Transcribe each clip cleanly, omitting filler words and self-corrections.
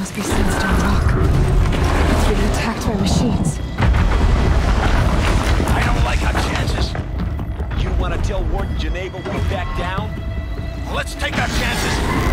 Must be sandstone rock. It's been attacked by machines. I don't like our chances. You want to tell Warden Geneva we back down? Let's take our chances.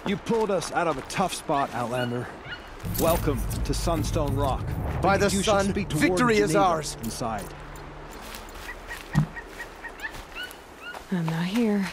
You pulled us out of a tough spot, Outlander. Welcome to Sunstone Rock. By the You should sun, speak to victory Warden is Geneva ours. Inside. I'm not here.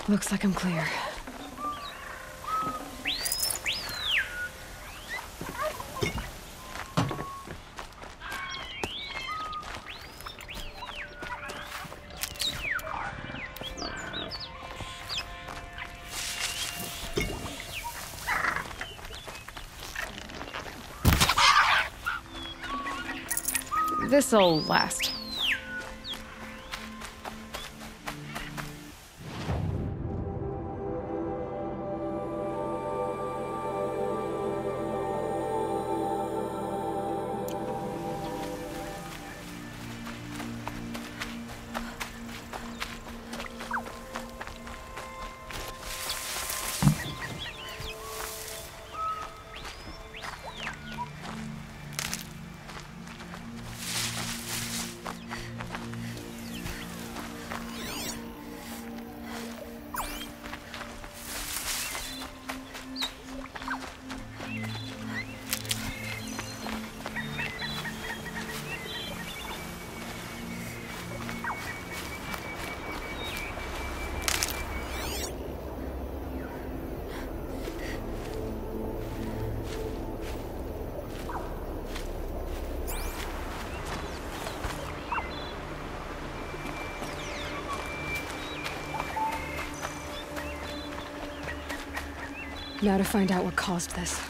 Looks like I'm clear. This'll last. Now to find out what caused this.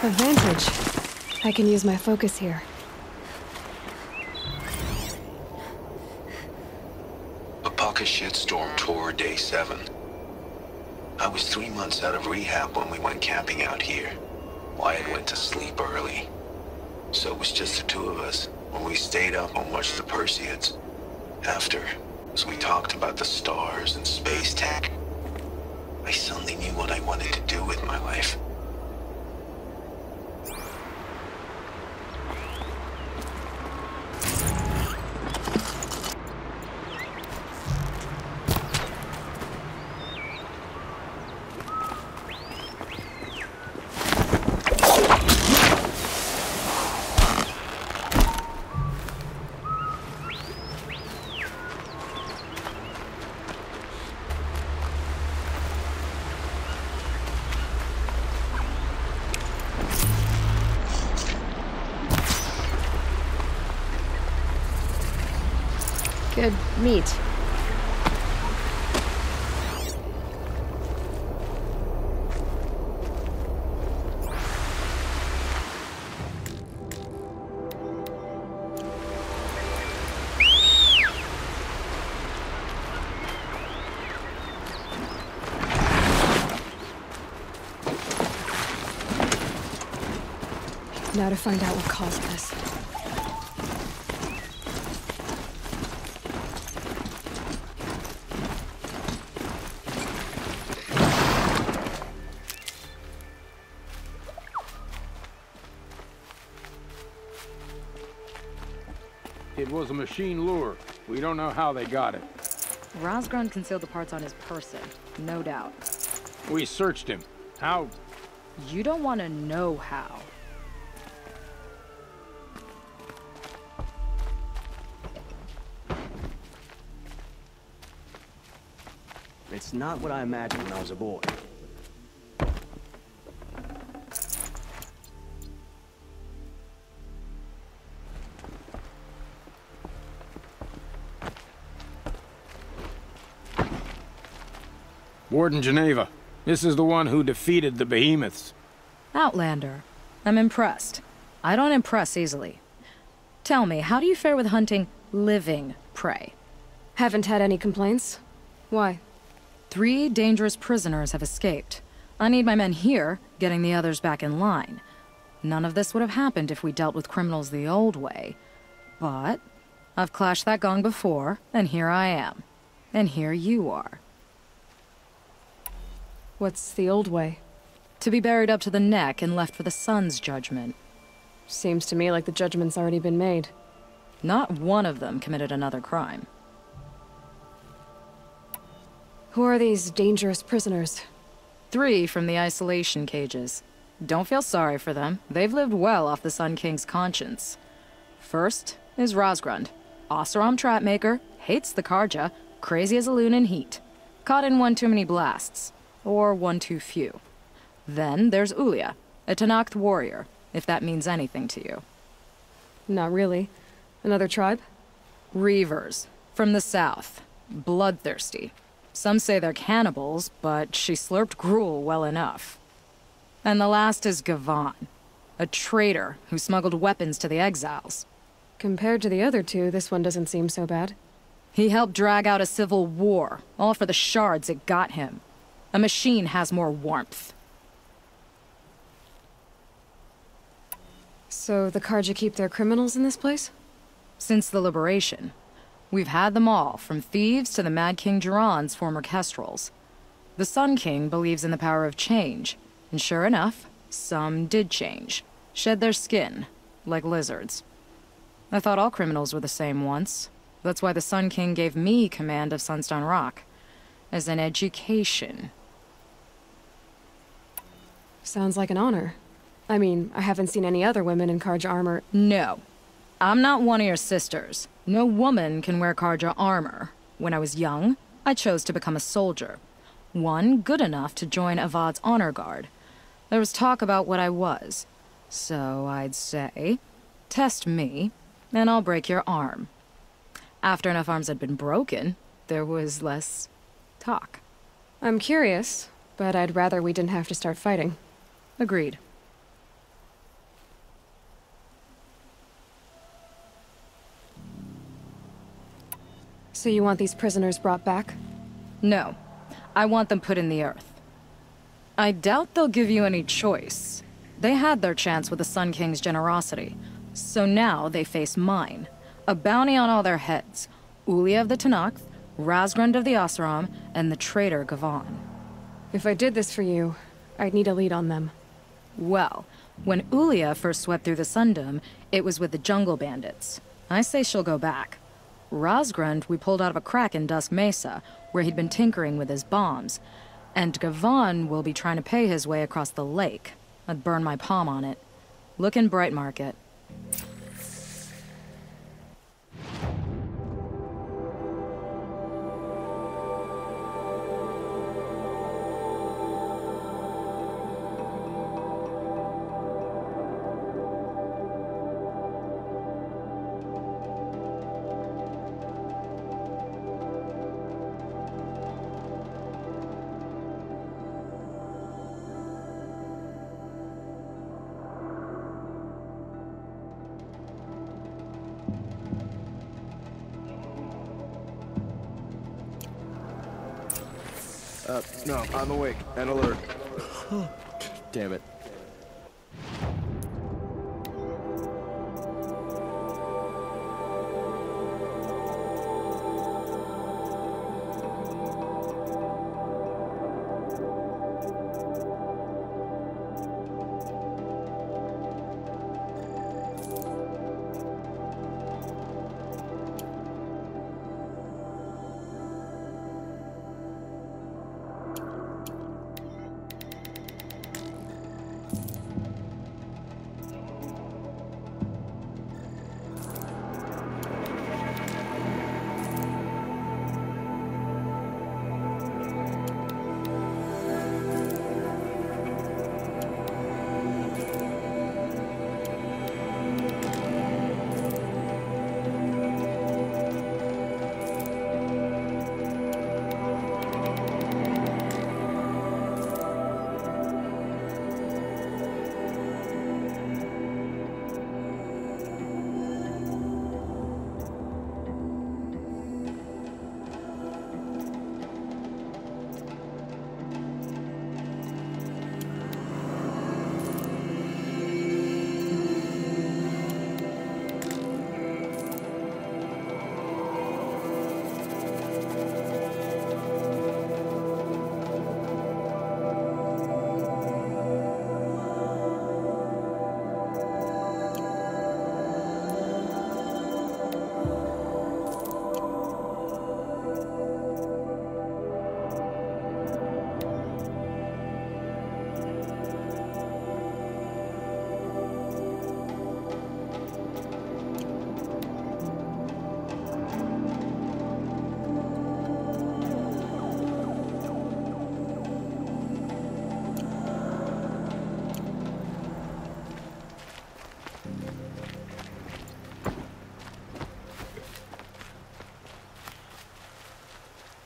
Advantage. I can use my focus here. A pocket shitstorm tore day 7. I was 3 months out of rehab when we went camping out here. Wyatt went to sleep early. So it was just the two of us when we stayed up and watched the Perseids. After, as we talked about the stars and space tech, I suddenly knew what I wanted to do with my life. Good meat. Now to find out what caused this. It was a machine lure. We don't know how they got it. Rosgrund concealed the parts on his person, no doubt. We searched him. How? You don't want to know how. It's not what I imagined when I was a boy. Warden Geneva. This is the one who defeated the Behemoths. Outlander. I'm impressed. I don't impress easily. Tell me, how do you fare with hunting living prey? Haven't had any complaints. Why? 3 dangerous prisoners have escaped. I need my men here, getting the others back in line. None of this would have happened if we dealt with criminals the old way. But I've clashed that gong before, and here I am. And here you are. What's the old way? To be buried up to the neck and left for the sun's judgment. Seems to me like the judgment's already been made. Not one of them committed another crime. Who are these dangerous prisoners? 3 from the isolation cages. Don't feel sorry for them. They've lived well off the Sun King's conscience. First is Rosgrund. Oseram trapmaker, hates the Karja, crazy as a loon in heat. Caught in one too many blasts. Or one too few. Then there's Ulia, a Tenakth warrior, if that means anything to you. Not really. Another tribe? Reavers, from the south. Bloodthirsty. Some say they're cannibals, but she slurped gruel well enough. And the last is Gavan, a traitor who smuggled weapons to the exiles. Compared to the other 2, this one doesn't seem so bad. He helped drag out a civil war, all for the shards it got him. A machine has more warmth. So the Karja keep their criminals in this place? Since the liberation. We've had them all, from thieves to the Mad King Jiran's former kestrels. The Sun King believes in the power of change, and sure enough, some did change. Shed their skin, like lizards. I thought all criminals were the same once. That's why the Sun King gave me command of Sunstone Rock. As an education. Sounds like an honor. I mean, I haven't seen any other women in Karja armor. No. I'm not one of your sisters. No woman can wear Karja armor. When I was young, I chose to become a soldier. One good enough to join Avad's honor guard. There was talk about what I was. So I'd say, test me, and I'll break your arm. After enough arms had been broken, there was less talk. I'm curious, but I'd rather we didn't have to start fighting. Agreed. So you want these prisoners brought back? No. I want them put in the earth. I doubt they'll give you any choice. They had their chance with the Sun King's generosity. So now they face mine. A bounty on all their heads. Ulia of the Tenakth, Rosgrund of the Oseram, and the traitor Gavan. If I did this for you, I'd need a lead on them. Well, when Ulia first swept through the Sundom, it was with the jungle bandits. I say she'll go back. Rosgrund we pulled out of a crack in Dusk Mesa, where he'd been tinkering with his bombs. And Gavan will be trying to pay his way across the lake. I'd burn my palm on it. Look in Bright Market. No, I'm awake and alert. Damn it.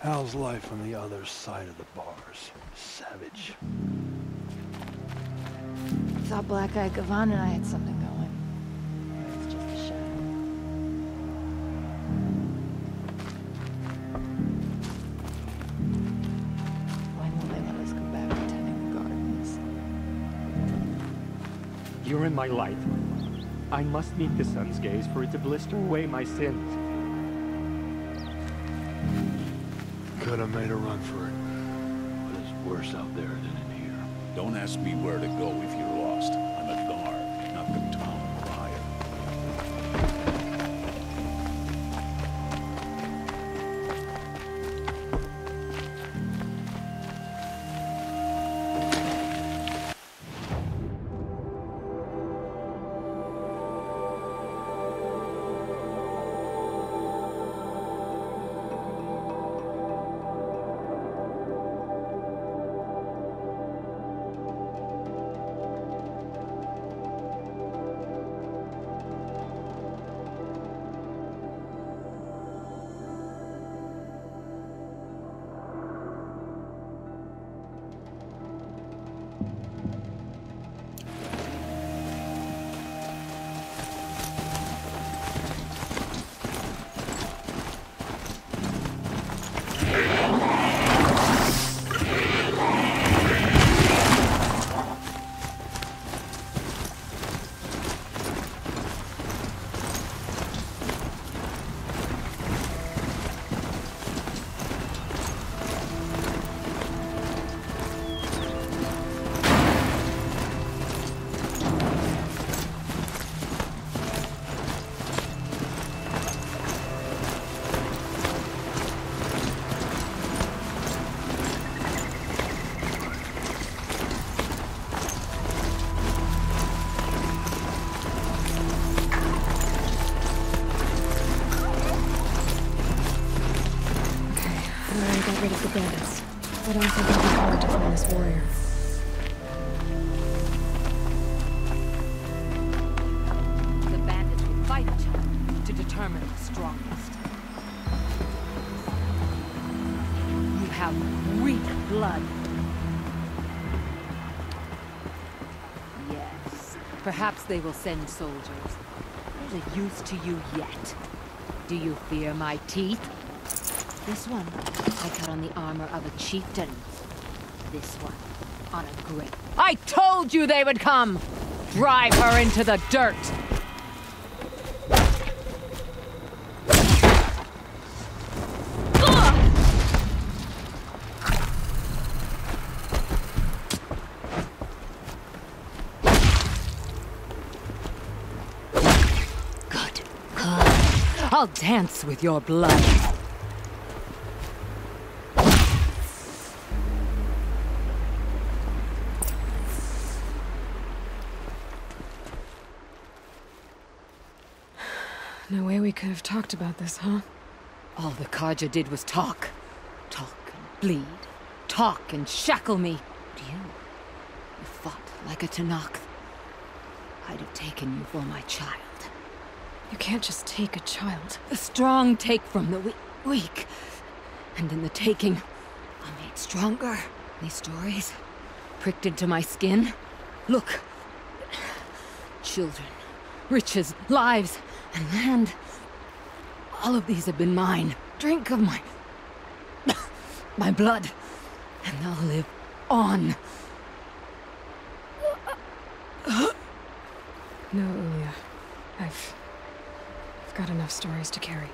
How's life on the other side of the bars? Savage. Thought Black-Eyed Gavan and I had something going. It's just a shadow. When will they let us go back to tending the gardens? You're in my life. I must meet the sun's gaze for it to blister away my sins. Could have made a run for it, but it's worse out there than in here. Don't ask me where to go if you're lost. I'm a guard, not the town crier. Rid of the bandits. I don't think it'll be hard to find this warrior. The bandits will fight each other to determine the strongest. You have weak blood. Yes, perhaps they will send soldiers. There's a use to you yet. Do you fear my teeth? This one, I cut on the armor of a chieftain. This one, on a great... I told you they would come! Drive her into the dirt! Good, good. I'll dance with your blood. No way we could have talked about this, huh? All the Karja did was talk. Talk and bleed. Talk and shackle me. But you fought like a Tanakh. I'd have taken you for my child. You can't just take a child. The strong take from the weak. And in the taking, I'm made stronger. These stories, pricked into my skin. Look. Children, riches, lives, and land. All of these have been mine. Drink of my... my blood. And I'll live on. No, Ulia. I've got enough stories to carry.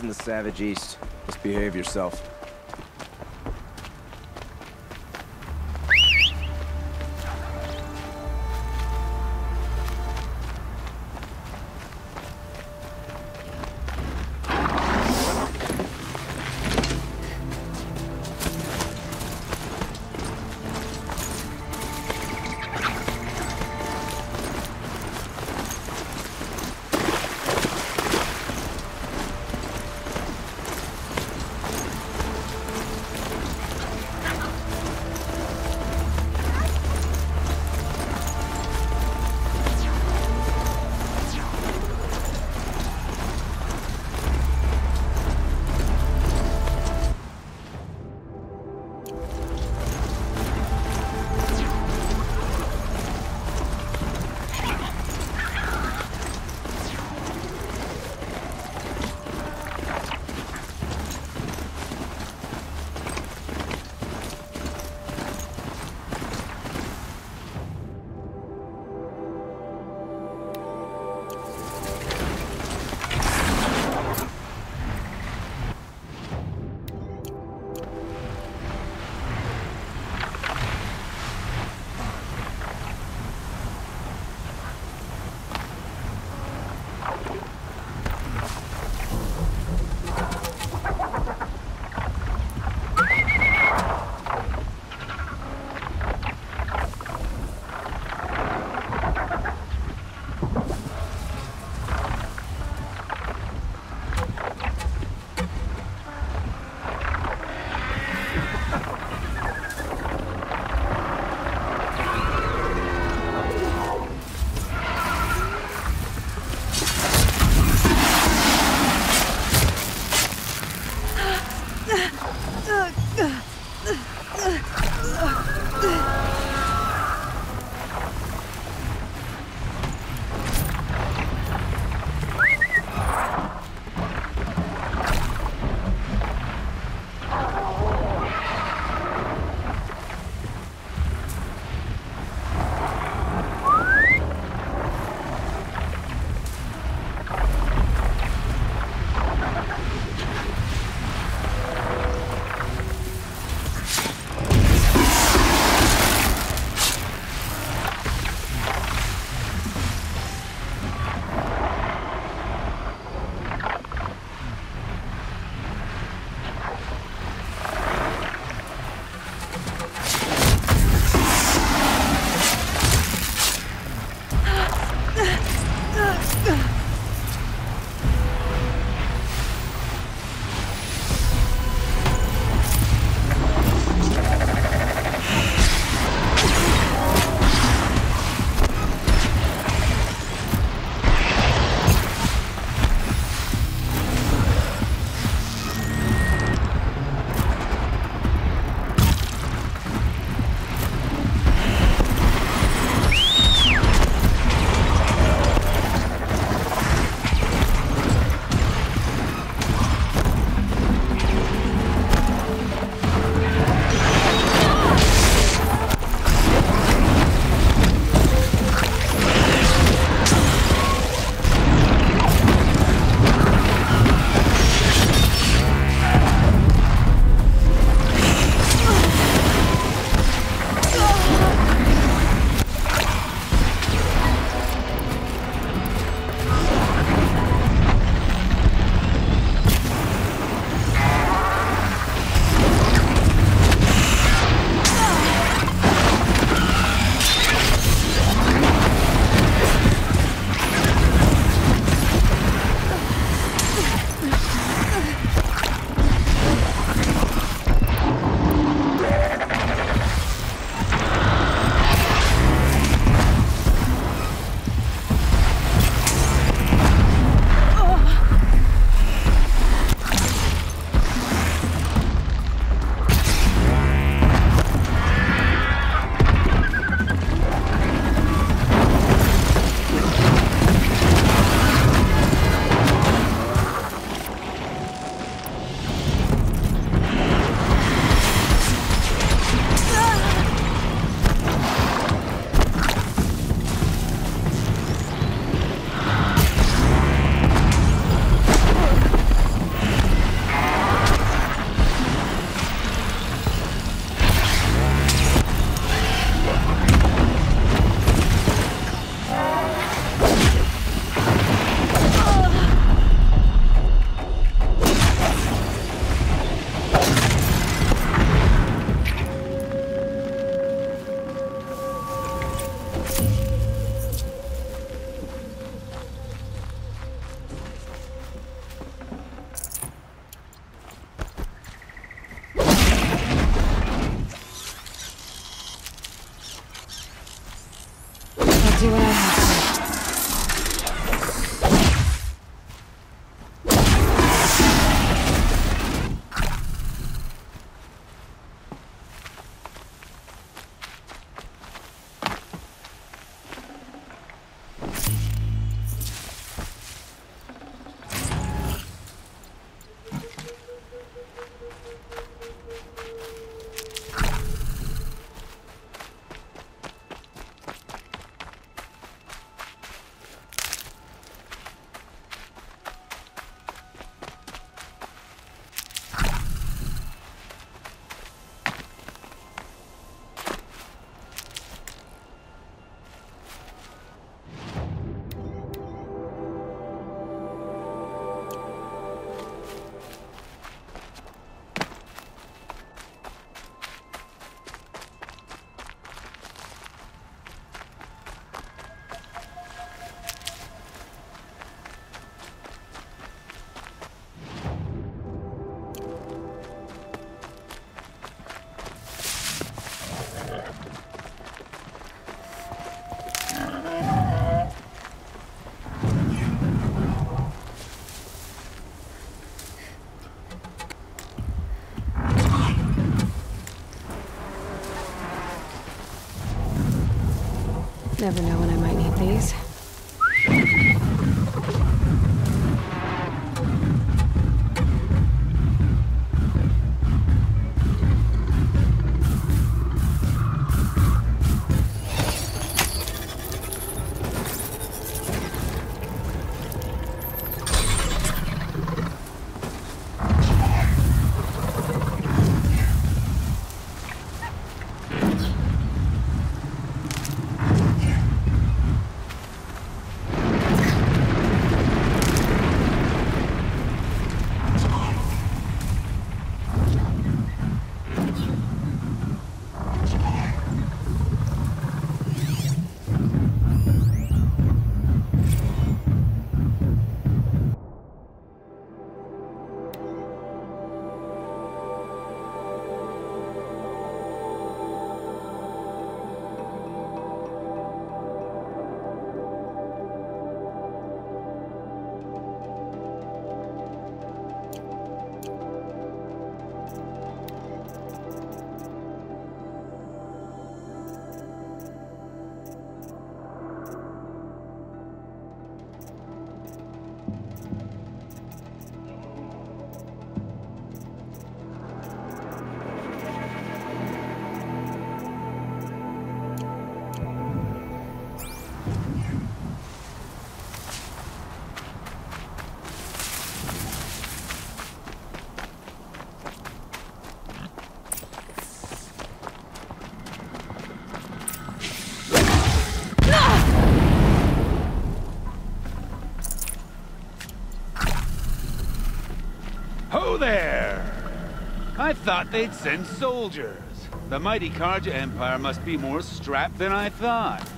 the savage East. Just behave yourself. do what I have to. Never know when I might need these. Ho there! I thought they'd send soldiers. The mighty Karja Empire must be more strapped than I thought.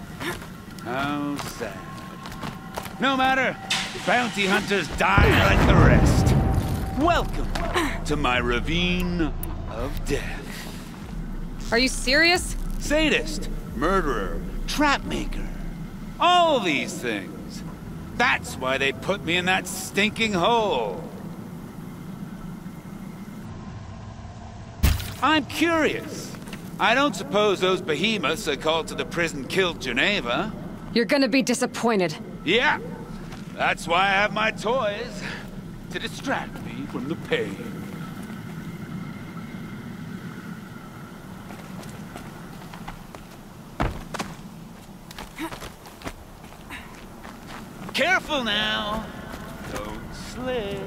How sad. No matter, bounty hunters die like the rest. Welcome to my ravine of death. Are you serious? Sadist, murderer, trapmaker. All these things. That's why they put me in that stinking hole. I'm curious. I don't suppose those behemoths I called to the prison killed Geneva. You're gonna be disappointed. Yeah. That's why I have my toys. To distract me from the pain. Careful now. Don't slip.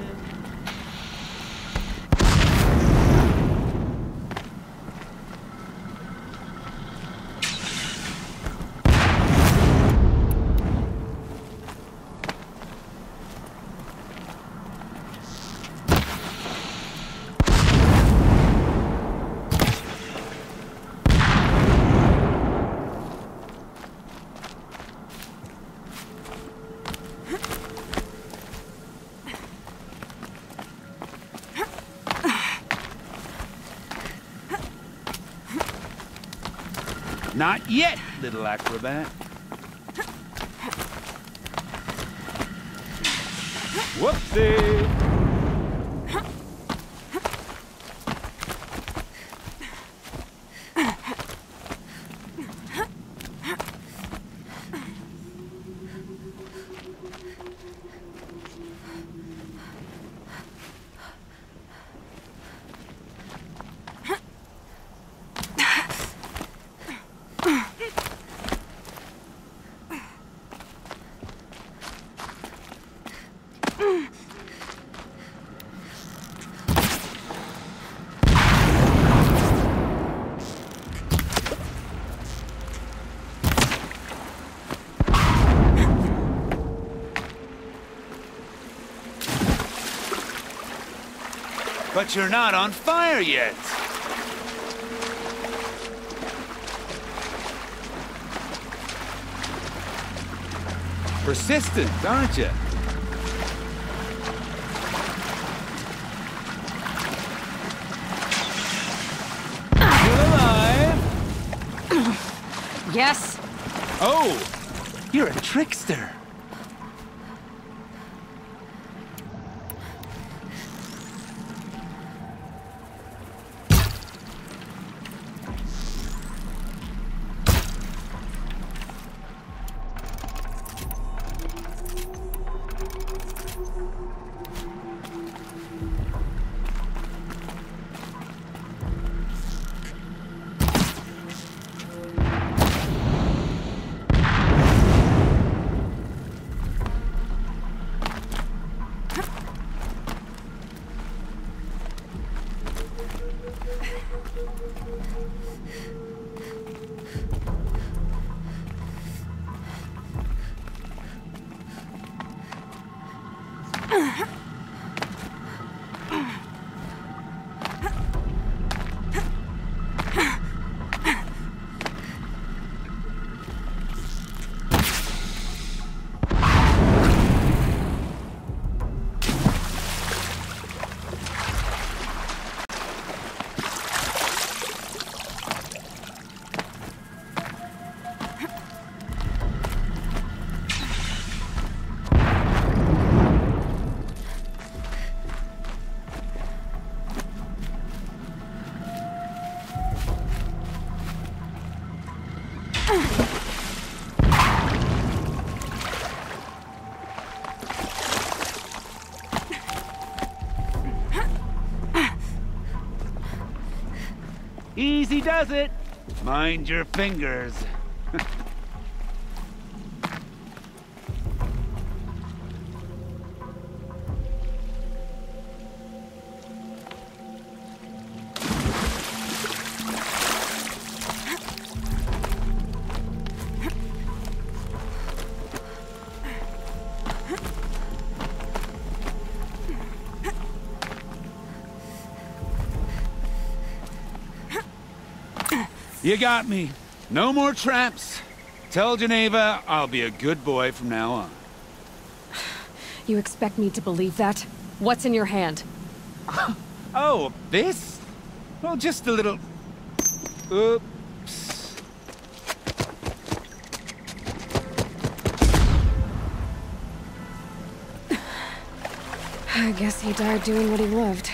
Not yet, little acrobat. Whoopsie! But you're not on fire yet. Persistent, aren't you? Still alive? Yes. Oh, you're a trickster. Easy does it. Mind your fingers. You got me. No more traps. Tell Geneva I'll be a good boy from now on. You expect me to believe that? What's in your hand? Oh, this? Well, just a little... Oops. I guess he died doing what he loved.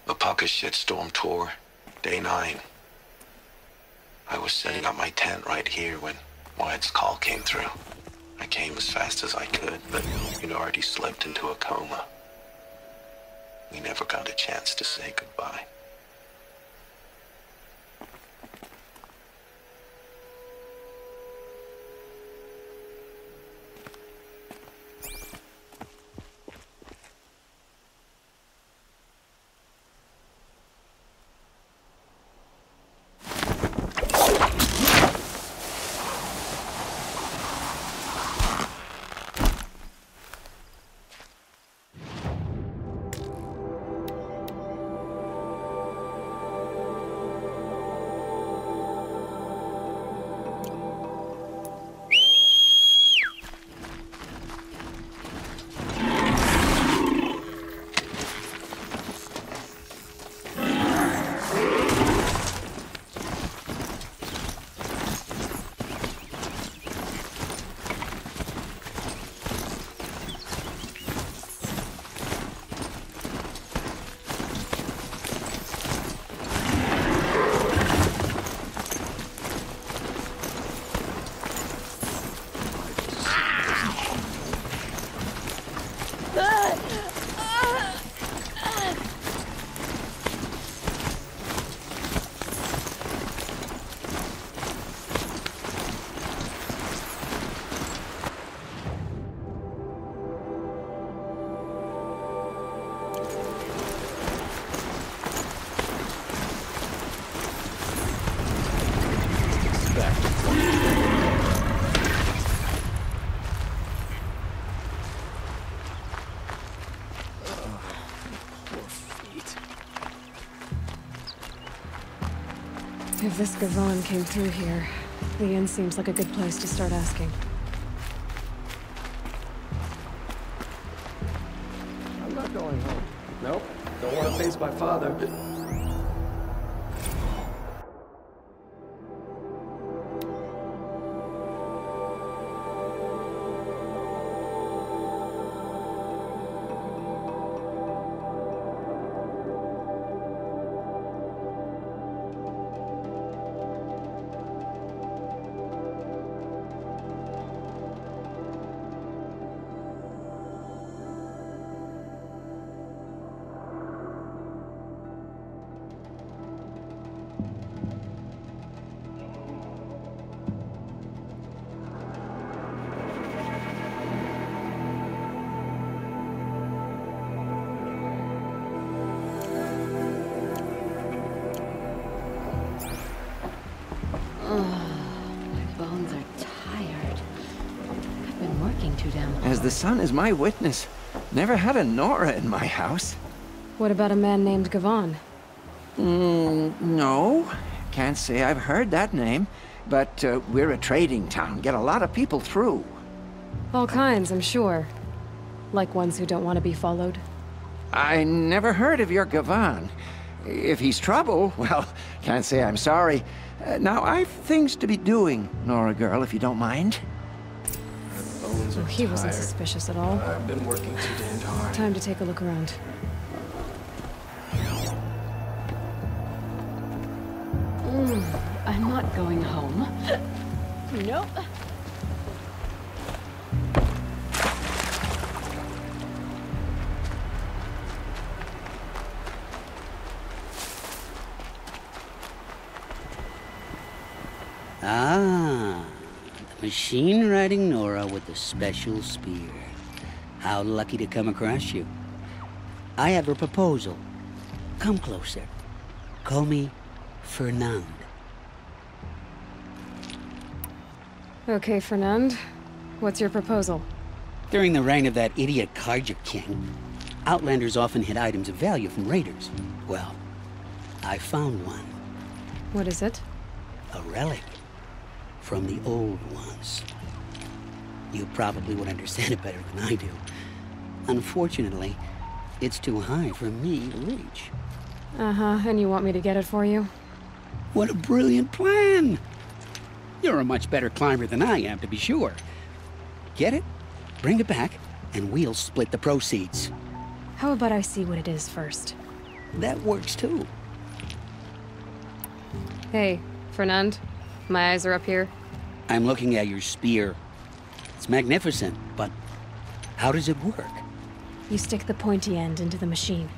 Apaka's shitstorm tour, day 9. I was setting up my tent right here when Wyatt's call came through. I came as fast as I could, but he'd already slipped into a coma. We never got a chance to say goodbye. If this Gavon came through here, the inn seems like a good place to start asking. I'm not going home. Nope. Don't want to face my father. As the sun is my witness, never had a Nora in my house. What about a man named Gavon? No. Can't say I've heard that name. But we're a trading town, get a lot of people through. All kinds, I'm sure. Like ones who don't want to be followed. I never heard of your Gavon. If he's trouble, well, can't say I'm sorry. Now, I've things to be doing, Nora girl, if you don't mind. Oh, he wasn't suspicious at all. I've been working too damned hard. Time to take a look around. I'm not going home. Nope. Ah, the machine-riding Nora with the special spear. How lucky to come across you. I have a proposal. Come closer. Call me Fernand. Okay, Fernand. What's your proposal? During the reign of that idiot Karja king, Outlanders often hid items of value from raiders. Well, I found one. What is it? A relic. From the old ones. You probably would understand it better than I do. Unfortunately, it's too high for me to reach. Uh-huh, and you want me to get it for you? What a brilliant plan! You're a much better climber than I am, to be sure. Get it, bring it back, and we'll split the proceeds. How about I see what it is first? that works too. Hey, Fernand. My eyes are up here. I'm looking at your spear. It's magnificent, but how does it work? You stick the pointy end into the machine.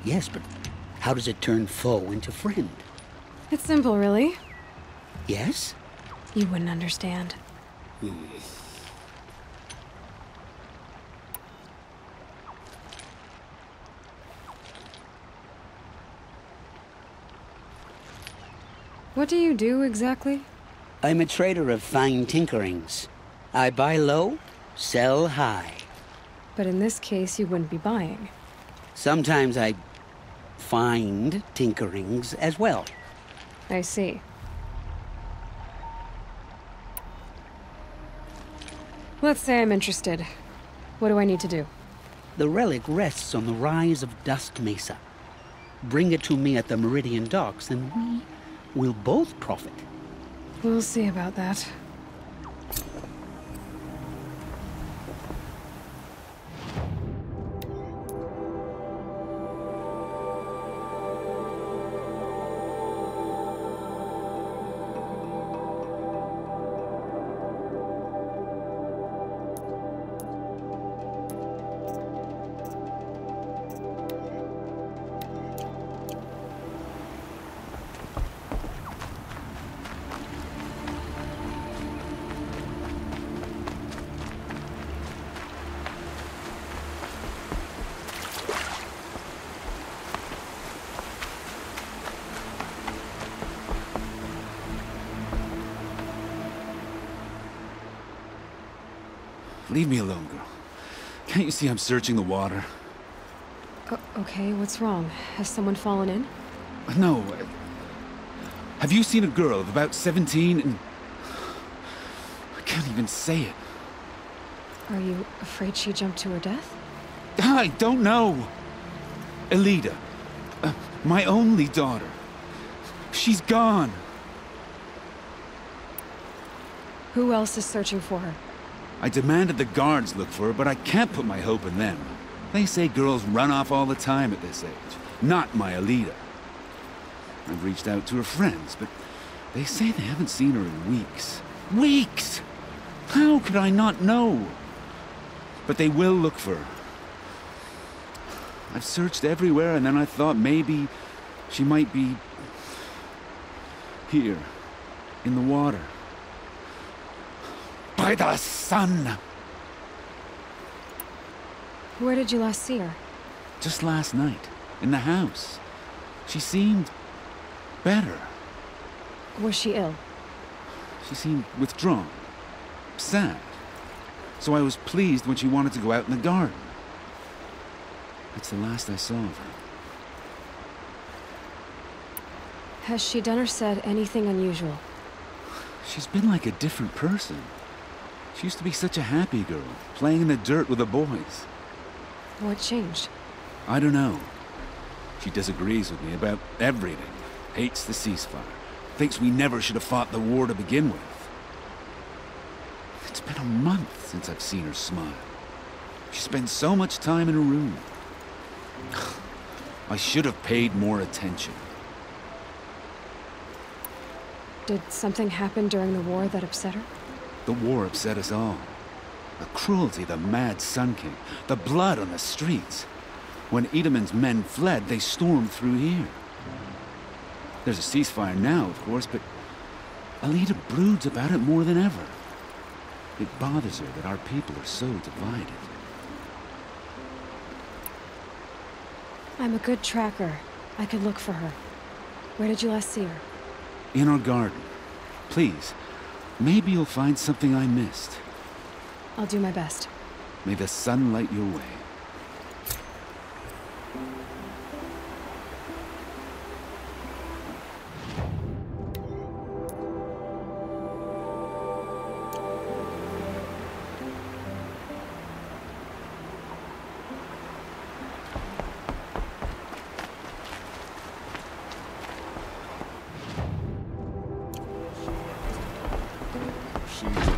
Yes, but how does it turn foe into friend? It's simple, really. Yes? You wouldn't understand. What do you do, exactly? I'm a trader of fine tinkerings. I buy low, sell high. But in this case, you wouldn't be buying. Sometimes I find tinkerings as well. I see. Let's say I'm interested. What do I need to do? The relic rests on the rise of Dusk Mesa. Bring it to me at the Meridian docks, and we'll both profit. We'll see about that. Leave me alone, girl. Can't you see I'm searching the water? Okay, what's wrong? Has someone fallen in? No. Have you seen a girl of about 17 and... I can't even say it. Are you afraid she jumped to her death? I don't know. Elida. My only daughter. She's gone. Who else is searching for her? I demanded the guards look for her, but I can't put my hope in them. They say girls run off all the time at this age. Not my Elida. I've reached out to her friends, but they say they haven't seen her in weeks. Weeks! How could I not know? But they will look for her. I've searched everywhere, and then I thought maybe she might be... here, in the water. By the sun! Where did you last see her? Just last night, in the house. She seemed... better. Was she ill? She seemed withdrawn. Sad. So I was pleased when she wanted to go out in the garden. That's the last I saw of her. Has she done or said anything unusual? She's been like a different person. She used to be such a happy girl, playing in the dirt with the boys. What changed? I don't know. She disagrees with me about everything. Hates the ceasefire. Thinks we never should have fought the war to begin with. It's been a month since I've seen her smile. She spends so much time in her room. I should have paid more attention. Did something happen during the war that upset her? The war upset us all. The cruelty the Mad Sun King, the blood on the streets. When Edamon's men fled, they stormed through here. There's a ceasefire now, of course, but Elida broods about it more than ever. It bothers her that our people are so divided. I'm a good tracker. I could look for her. Where did you last see her? In our garden. Please, maybe you'll find something I missed. I'll do my best. May the sun light your way.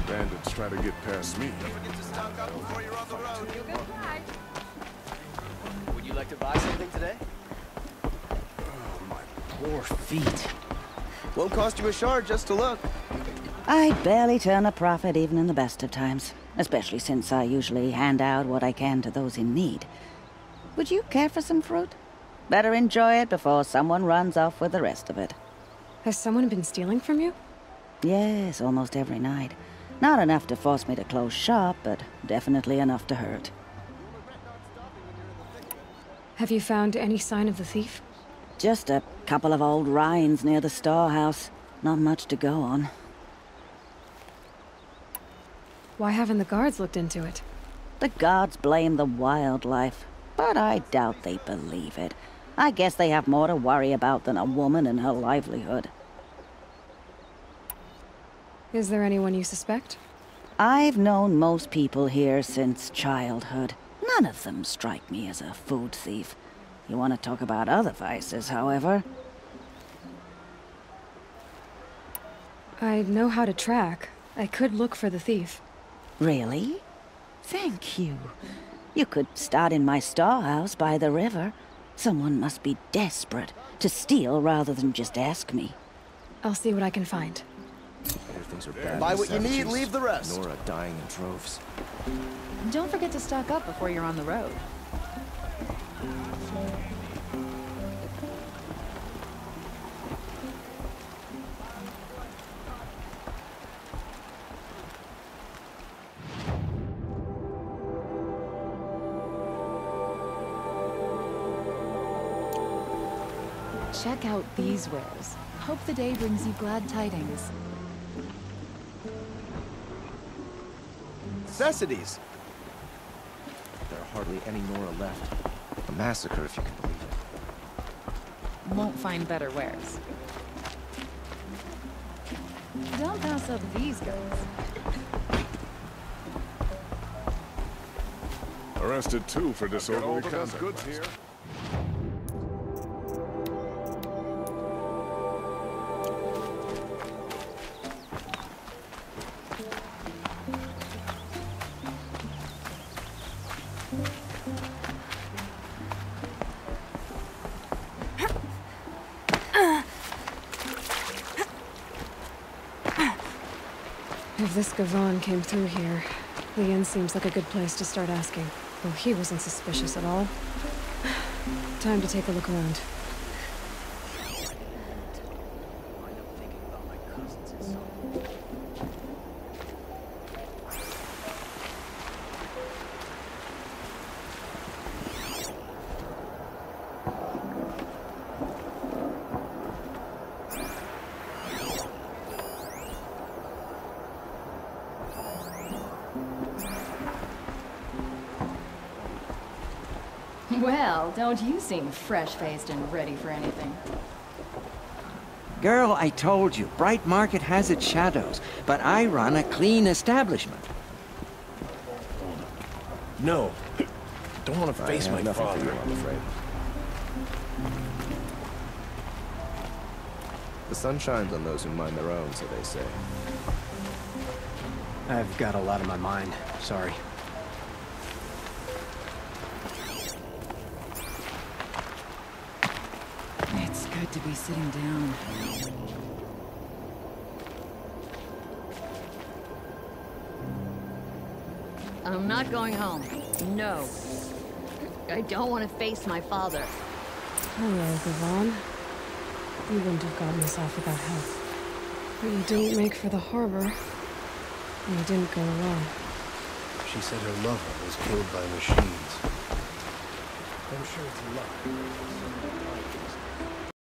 Bandits try to get past me. Would you like to buy something today? Poor feet. Won't cost you a shard just to look. I barely turn a profit even in the best of times, especially since I usually hand out what I can to those in need. Would you care for some fruit? Better enjoy it before someone runs off with the rest of it. Has someone been stealing from you? Yes, almost every night. Not enough to force me to close shop, but definitely enough to hurt. Have you found any sign of the thief? Just a couple of old rinds near the storehouse. Not much to go on. Why haven't the guards looked into it? The guards blame the wildlife, but I doubt they believe it. I guess they have more to worry about than a woman and her livelihood. Is there anyone you suspect? I've known most people here since childhood. None of them strike me as a food thief. You want to talk about other vices, however? I know how to track. I could look for the thief. Really? Thank you. You could start in my storehouse by the river. Someone must be desperate to steal rather than just ask me. I'll see what I can find. Things are bad. Buy what you need, leave the rest. Nora dying in droves. Don't forget to stock up before you're on the road. Check out these wares. Hope the day brings you glad tidings. Necessities. There are hardly any Nora left. A massacre, if you can believe it. Won't find better wares. Don't pass up these guys. Arrested two for disorderly conduct. Goods here. If this Gavan came through here, the inn seems like a good place to start asking. Well, he wasn't suspicious at all. Time to take a look around. Well, don't you seem fresh-faced and ready for anything. Girl, I told you, Bright Market has its shadows, but I run a clean establishment. No. Don't want to face my father. For you, I'm afraid. The sun shines on those who mind their own, so they say. I've got a lot on my mind. Sorry. It's good to be sitting down. I'm not going home. No. I don't want to face my father. Hello, Gavan. You wouldn't have gotten this off without help. But you didn't make for the harbor, and you didn't go alone. She said her lover was killed by machines. I'm sure it's a lie.